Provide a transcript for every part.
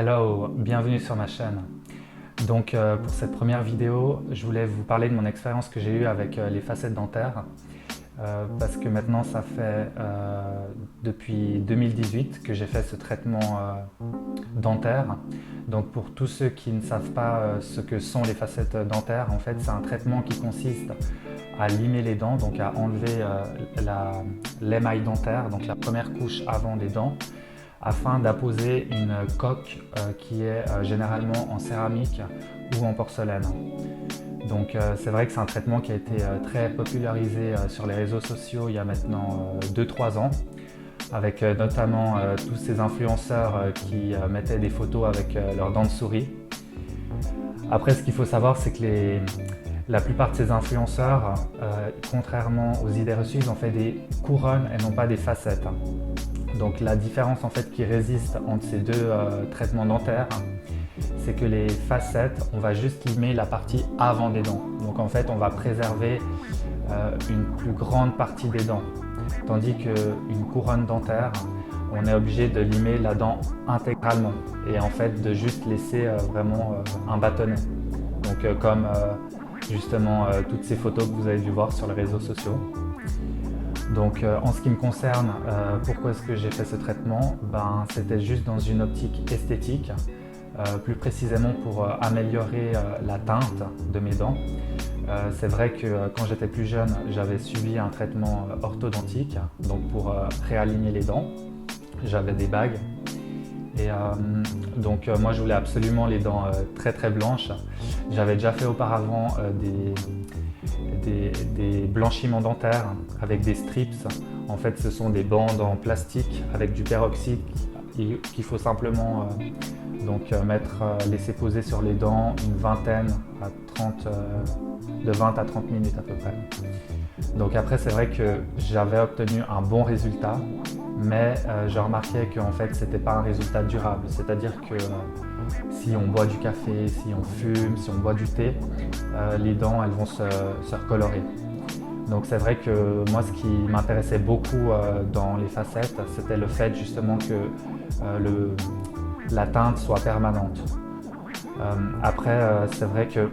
Hello, bienvenue sur ma chaîne. Donc pour cette première vidéo, je voulais vous parler de mon expérience que j'ai eue avec les facettes dentaires parce que maintenant ça fait depuis 2018 que j'ai fait ce traitement dentaire. Donc pour tous ceux qui ne savent pas ce que sont les facettes dentaires, en fait c'est un traitement qui consiste à limer les dents, donc à enlever l'émail dentaire, donc la première couche avant des dents, afin d'apposer une coque qui est généralement en céramique ou en porcelaine. Donc c'est vrai que c'est un traitement qui a été très popularisé sur les réseaux sociaux il y a maintenant 2-3 ans, avec notamment tous ces influenceurs qui mettaient des photos avec leurs dents de souris. Après, ce qu'il faut savoir, c'est que la plupart de ces influenceurs, contrairement aux idées reçues, ils ont fait des couronnes et non pas des facettes. Donc la différence en fait qui résiste entre ces deux traitements dentaires, c'est que les facettes, on va juste limer la partie avant des dents. Donc en fait, on va préserver une plus grande partie des dents. Tandis qu'une couronne dentaire, on est obligé de limer la dent intégralement et en fait de juste laisser vraiment un bâtonnet. Donc comme justement toutes ces photos que vous avez dû voir sur les réseaux sociaux. Donc en ce qui me concerne, pourquoi est-ce que j'ai fait ce traitement? C'était juste dans une optique esthétique, plus précisément pour améliorer la teinte de mes dents. C'est vrai que quand j'étais plus jeune, j'avais subi un traitement orthodontique, donc pour réaligner les dents. J'avais des bagues. Et donc moi je voulais absolument les dents très très blanches. J'avais déjà fait auparavant des blanchiments dentaires avec des strips. En fait, ce sont des bandes en plastique avec du peroxyde qu'il faut simplement laisser poser sur les dents une vingtaine à 30, de 20 à 30 minutes à peu près. Donc après, c'est vrai que j'avais obtenu un bon résultat, mais je remarquais qu'en fait, c'était pas un résultat durable. C'est-à-dire que si on boit du café, si on fume, si on boit du thé, les dents elles vont se recolorer. Donc c'est vrai que moi ce qui m'intéressait beaucoup dans les facettes, c'était le fait justement que la teinte soit permanente. Après c'est vrai que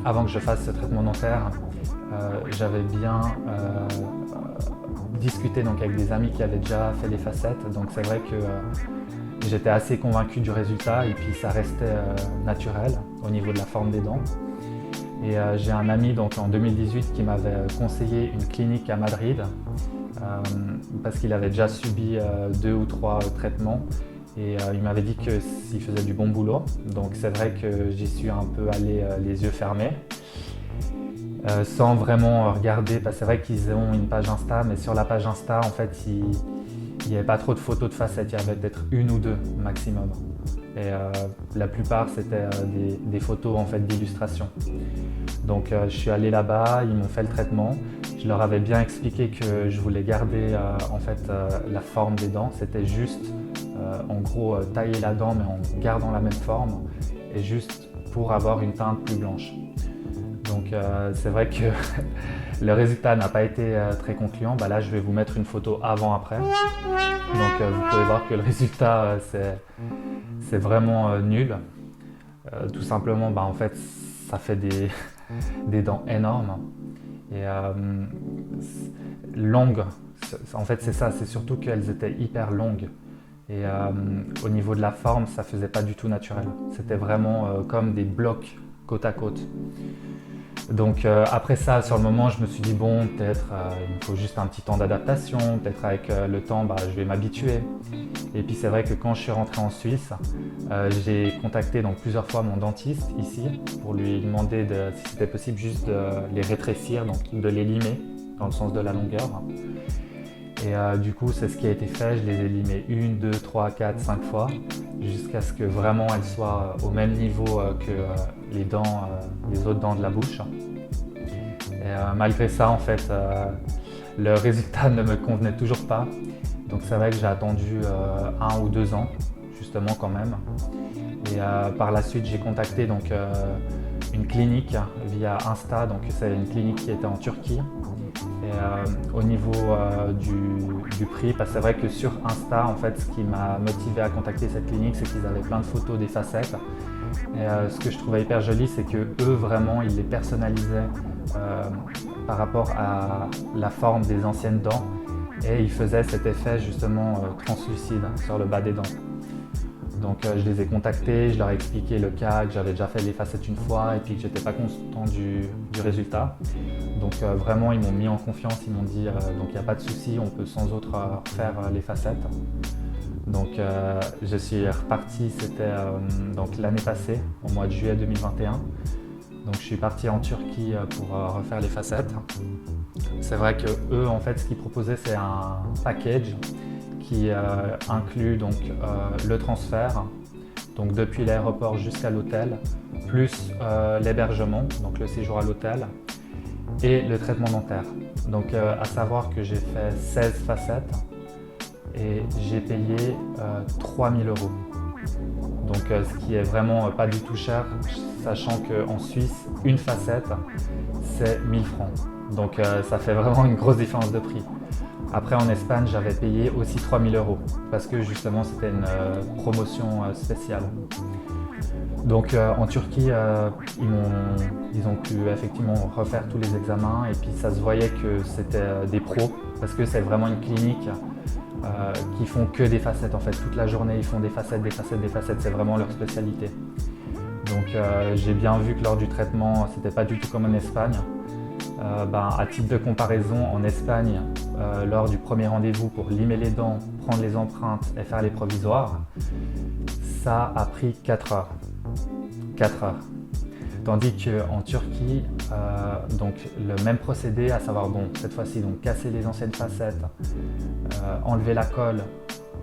avant que je fasse ce traitement dentaire, j'avais bien discuté donc, avec des amis qui avaient déjà fait les facettes. Donc c'est vrai que j'étais assez convaincu du résultat et puis ça restait naturel au niveau de la forme des dents. Et j'ai un ami donc, en 2018 qui m'avait conseillé une clinique à Madrid parce qu'il avait déjà subi 2 ou 3 traitements et il m'avait dit que s'il faisait du bon boulot. Donc c'est vrai que j'y suis un peu allé les yeux fermés. Sans vraiment regarder, parce que c'est vrai qu'ils ont une page Insta, mais sur la page Insta, en fait, il n'y avait pas trop de photos de facettes, il y avait peut-être 1 ou 2 maximum. Et la plupart, c'était des photos en fait, d'illustration. Donc je suis allé là-bas, ils m'ont fait le traitement. Je leur avais bien expliqué que je voulais garder en fait, la forme des dents. C'était juste, en gros, tailler la dent, mais en gardant la même forme, et juste pour avoir une teinte plus blanche. Donc c'est vrai que le résultat n'a pas été très concluant. Là je vais vous mettre une photo avant-après. Donc vous pouvez voir que le résultat c'est vraiment nul. Tout simplement en fait ça fait des dents énormes et longues. En fait c'est ça, c'est surtout qu'elles étaient hyper longues. Et au niveau de la forme ça faisait pas du tout naturel. C'était vraiment comme des blocs côte à côte. Donc après ça, sur le moment, je me suis dit bon, peut-être il me faut juste un petit temps d'adaptation, peut-être avec le temps, je vais m'habituer. Et puis c'est vrai que quand je suis rentré en Suisse, j'ai contacté donc plusieurs fois mon dentiste ici pour lui demander si c'était possible juste de les rétrécir, donc de les limer dans le sens de la longueur. Et du coup, c'est ce qui a été fait. Je les ai limés 1, 2, 3, 4, 5 fois jusqu'à ce que vraiment elles soient au même niveau que les autres dents de la bouche. Et malgré ça, en fait, le résultat ne me convenait toujours pas. Donc c'est vrai que j'ai attendu 1 ou 2 ans, justement quand même. Et par la suite, j'ai contacté donc, une clinique via Insta. Donc c'est une clinique qui était en Turquie. Et au niveau du prix, parce que c'est vrai que sur Insta, en fait, ce qui m'a motivé à contacter cette clinique, c'est qu'ils avaient plein de photos des facettes. Et ce que je trouvais hyper joli, c'est que eux vraiment, ils les personnalisaient par rapport à la forme des anciennes dents, et ils faisaient cet effet justement translucide sur le bas des dents. Donc je les ai contactés, je leur ai expliqué le cas, que j'avais déjà fait les facettes une fois et puis que j'étais pas content du résultat. Donc vraiment ils m'ont mis en confiance, ils m'ont dit donc il n'y a pas de souci, on peut sans autre faire les facettes. Donc je suis reparti, c'était donc l'année passée, au mois de juillet 2021. Donc je suis parti en Turquie pour refaire les facettes. C'est vrai que eux en fait ce qu'ils proposaient c'est un package qui inclut donc le transfert, donc depuis l'aéroport jusqu'à l'hôtel, plus l'hébergement, donc le séjour à l'hôtel, et le traitement dentaire. Donc à savoir que j'ai fait 16 facettes et j'ai payé 3 000 €. Donc ce qui est vraiment pas du tout cher, sachant qu'en Suisse, une facette, c'est 1 000 francs. Donc ça fait vraiment une grosse différence de prix. Après en Espagne, j'avais payé aussi 3 000 € parce que justement c'était une promotion spéciale. Donc en Turquie, ils ont pu effectivement refaire tous les examens et puis ça se voyait que c'était des pros parce que c'est vraiment une clinique qui font que des facettes en fait. Toute la journée, ils font des facettes, des facettes, des facettes, c'est vraiment leur spécialité. Donc j'ai bien vu que lors du traitement, c'était pas du tout comme en Espagne. À titre de comparaison, en Espagne, lors du premier rendez-vous pour limer les dents, prendre les empreintes et faire les provisoires, ça a pris 4 heures. 4 heures. Tandis qu'en Turquie, donc le même procédé, à savoir bon, cette fois-ci donc casser les anciennes facettes, enlever la colle,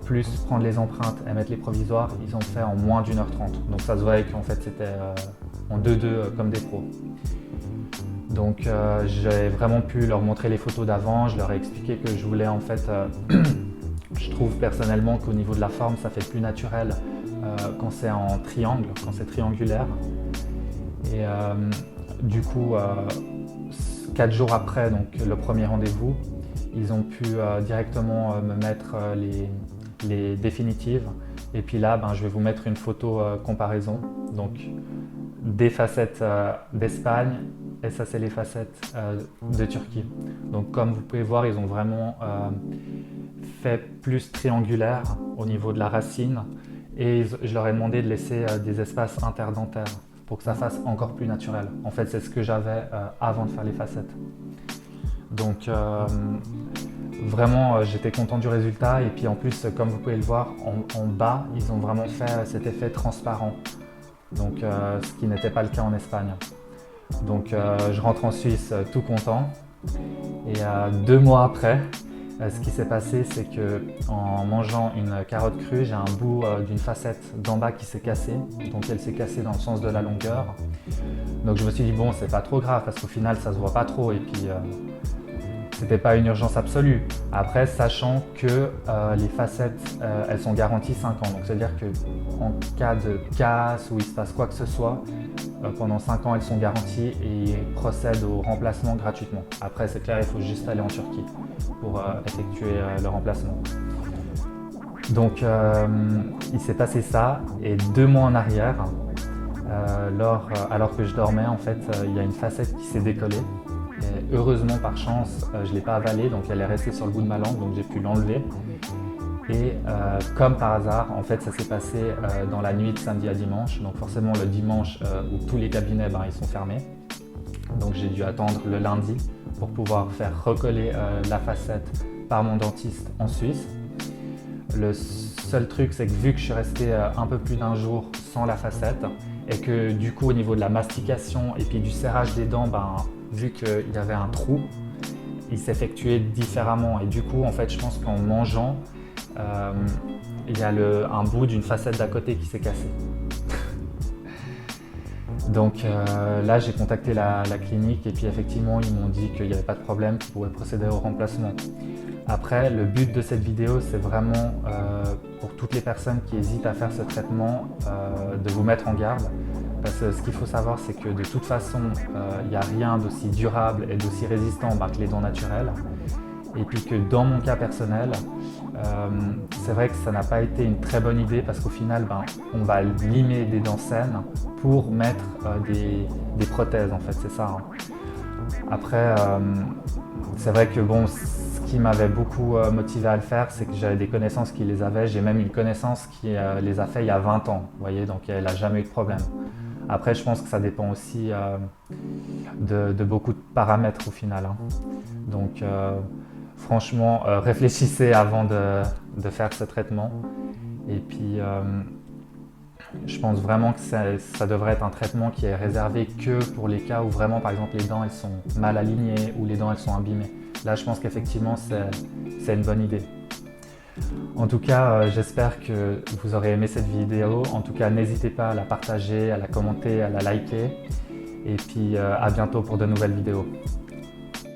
plus prendre les empreintes et mettre les provisoires, ils ont fait en moins d'1 h 30. Donc ça se voyait qu'en fait c'était en 2-2 comme des pros. Donc j'ai vraiment pu leur montrer les photos d'avant, je leur ai expliqué que je voulais en fait, je trouve personnellement qu'au niveau de la forme ça fait plus naturel quand c'est en triangle, quand c'est triangulaire. Et du coup, 4 jours après donc, le premier rendez-vous, ils ont pu directement me mettre les définitives. Et puis là, je vais vous mettre une photo comparaison. Donc des facettes d'Espagne et ça c'est les facettes de Turquie. Donc comme vous pouvez voir, ils ont vraiment fait plus triangulaire au niveau de la racine et je leur ai demandé de laisser des espaces interdentaires pour que ça fasse encore plus naturel. En fait, c'est ce que j'avais avant de faire les facettes. Donc vraiment, j'étais content du résultat et puis en plus, comme vous pouvez le voir, en bas, ils ont vraiment fait cet effet transparent. Donc ce qui n'était pas le cas en Espagne. Donc je rentre en Suisse tout content et 2 mois après, ce qui s'est passé c'est que en mangeant une carotte crue, j'ai un bout d'une facette d'en bas qui s'est cassée, donc elle s'est cassée dans le sens de la longueur. Donc je me suis dit bon, c'est pas trop grave parce qu'au final ça se voit pas trop et puis c'était pas une urgence absolue. Après, sachant que les facettes, elles sont garanties 5 ans. Donc, c'est-à-dire qu'en cas de casse ou il se passe quoi que ce soit, pendant 5 ans, elles sont garanties et ils procèdent au remplacement gratuitement. Après, c'est clair, il faut juste aller en Turquie pour effectuer le remplacement. Donc, il s'est passé ça et 2 mois en arrière, alors que je dormais, en fait, il y a une facette qui s'est décollée. Et heureusement, par chance, je ne l'ai pas avalée, donc elle est restée sur le bout de ma langue, donc j'ai pu l'enlever. Et comme par hasard, en fait, ça s'est passé dans la nuit de samedi à dimanche. Donc forcément, le dimanche où tous les cabinets ils sont fermés. Donc j'ai dû attendre le lundi pour pouvoir faire recoller la facette par mon dentiste en Suisse. Le seul truc, c'est que vu que je suis resté un peu plus d'1 jour sans la facette, et que du coup, au niveau de la mastication et puis du serrage des dents, vu qu'il y avait un trou, il s'effectuait différemment. Et du coup, en fait, je pense qu'en mangeant, il y a un bout d'une facette d'à côté qui s'est cassé. Donc là, j'ai contacté la clinique et puis effectivement, ils m'ont dit qu'il n'y avait pas de problème, qu'ils pourraient procéder au remplacement. Après, le but de cette vidéo, c'est vraiment pour toutes les personnes qui hésitent à faire ce traitement, de vous mettre en garde. Parce que ce qu'il faut savoir, c'est que de toute façon, il n'y a rien d'aussi durable et d'aussi résistant que les dents naturelles. Et puis que dans mon cas personnel, c'est vrai que ça n'a pas été une très bonne idée parce qu'au final, on va limer des dents saines pour mettre des prothèses, en fait, c'est ça. Après, c'est vrai que bon, ce qui m'avait beaucoup motivé à le faire, c'est que j'avais des connaissances qui les avaient. J'ai même une connaissance qui les a fait il y a 20 ans, vous voyez, donc elle n'a jamais eu de problème. Après, je pense que ça dépend aussi de beaucoup de paramètres au final. Donc, franchement, réfléchissez avant de faire ce traitement. Et puis, je pense vraiment que ça devrait être un traitement qui est réservé que pour les cas où vraiment, par exemple, les dents elles sont mal alignées ou les dents elles sont abîmées. Là, je pense qu'effectivement, c'est une bonne idée. En tout cas, j'espère que vous aurez aimé cette vidéo. En tout cas, n'hésitez pas à la partager, à la commenter, à la liker. Et puis, à bientôt pour de nouvelles vidéos.